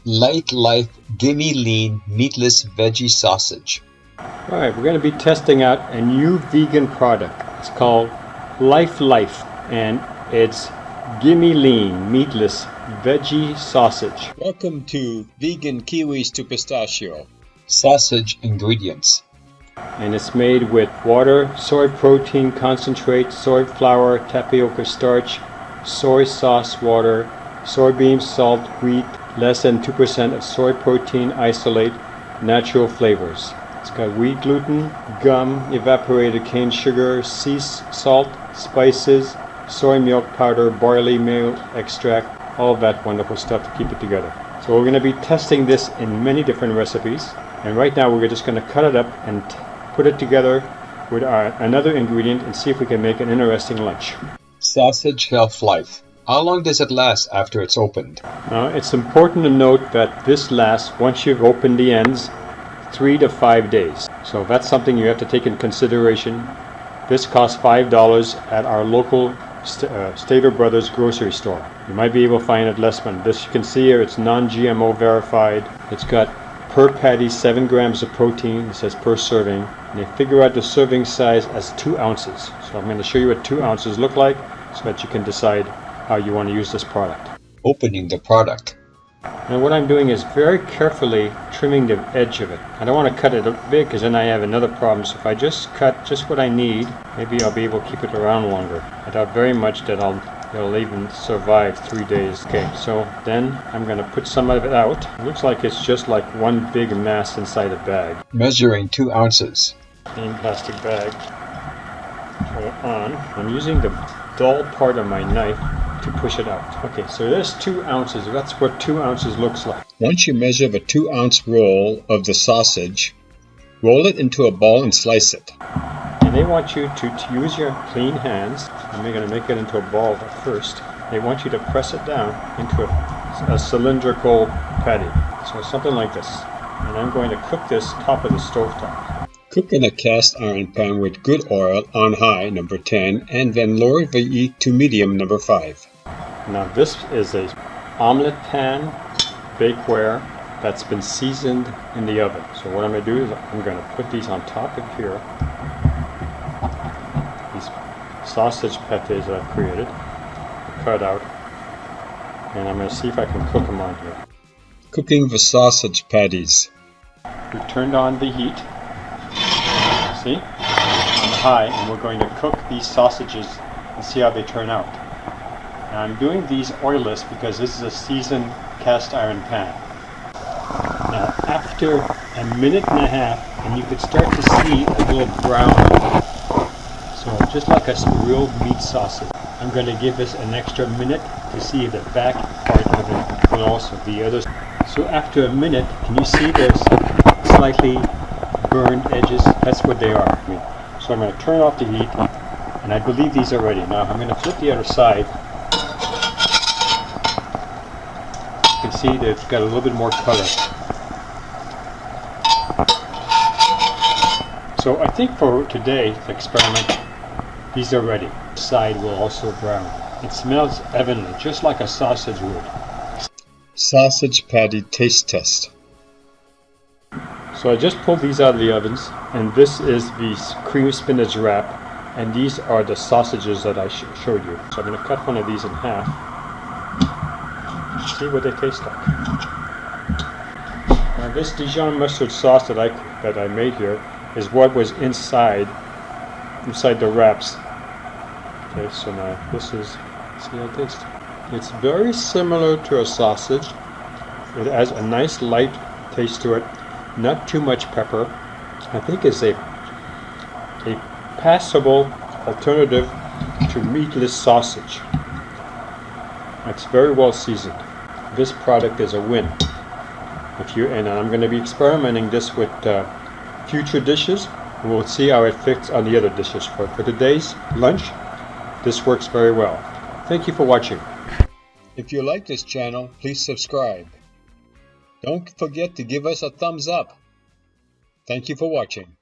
Lightlife GIMME Lean Meatless Veggie Sausage. Alright, we're going to be testing out a new vegan product. It's called Lightlife, and it's GIMME Lean Meatless Veggie Sausage. Welcome to Vegan Kiwis to Pistachio. Sausage ingredients. And it's made with water, soy protein concentrate, soy flour, tapioca starch, soy sauce water, soybean salt, wheat, less than 2% of soy protein isolate, natural flavors. It's got wheat gluten, gum, evaporated cane sugar, sea salt, spices, soy milk powder, barley meal extract, all that wonderful stuff to keep it together. So we're going to be testing this in many different recipes, and right now we're just going to cut it up and put it together with another ingredient and see if we can make an interesting lunch. Sausage shelf life. How long does it last after it's opened? Now, it's important to note that this lasts, once you've opened the ends, 3 to 5 days. So that's something you have to take in consideration. This costs $5 at our local Stater Brothers grocery store. You might be able to find it less than this. You can see here it's non-GMO verified. It's got per patty 7 grams of protein. It says per serving. And they figure out the serving size as 2 ounces. So I'm going to show you what 2 ounces look like so that you can decide how you want to use this product. Opening the product. And what I'm doing is very carefully trimming the edge of it. I don't want to cut it big because then I have another problem. So if I just cut just what I need, maybe I'll be able to keep it around longer. I doubt very much that it'll even survive 3 days. Okay, so then I'm going to put some of it out. It looks like it's just like one big mass inside a bag. Measuring 2 ounces. Clean plastic bag. Turn it on. I'm using the dull part of my knife to push it out. Okay, so there's 2 ounces. That's what 2 ounces looks like. Once you measure the 2 ounce roll of the sausage, roll it into a ball and slice it. And they want you to use your clean hands. I'm going to make it into a ball at first. They want you to press it down into a cylindrical patty. So something like this. And I'm going to cook this top of the stovetop. Cook in a cast iron pan with good oil on high, number 10, and then lower the heat to medium, number 5. Now this is a omelet pan bakeware that's been seasoned in the oven. So what I'm going to do is I'm going to put these on top of here. These sausage patties that I've created, cut out, and I'm going to see if I can cook them on here. Cooking the sausage patties. We turned on the heat. See? On the high, and we're going to cook these sausages and see how they turn out. Now I'm doing these oilless because this is a seasoned cast iron pan. Now after a minute and a half, and you could start to see a little brown. So just like a real meat sausage. I'm going to give this an extra minute to see the back part of it will also be others. So after a minute, can you see there's slightly burned edges? That's what they are. So I'm going to turn off the heat, and I believe these are ready. Now I'm going to flip the other side. You can see that it's got a little bit more color. So I think for today's experiment, these are ready. The side will also brown. It smells evenly, just like a sausage would. Sausage patty taste test. So I just pulled these out of the ovens, and this is the cream spinach wrap, and these are the sausages that I showed you. So I'm going to cut one of these in half. See what they taste like. Now this Dijon mustard sauce that I made here is what was inside the wraps. Okay, so now this is, see how it tastes. It's very similar to a sausage. It has a nice light taste to it. Not too much pepper. I think it's a passable alternative to meatless sausage. It's very well seasoned. This product is a win. And I'm going to be experimenting this with future dishes. And we'll see how it fits on the other dishes. For today's lunch, this works very well. Thank you for watching. If you like this channel, please subscribe. Don't forget to give us a thumbs up. Thank you for watching.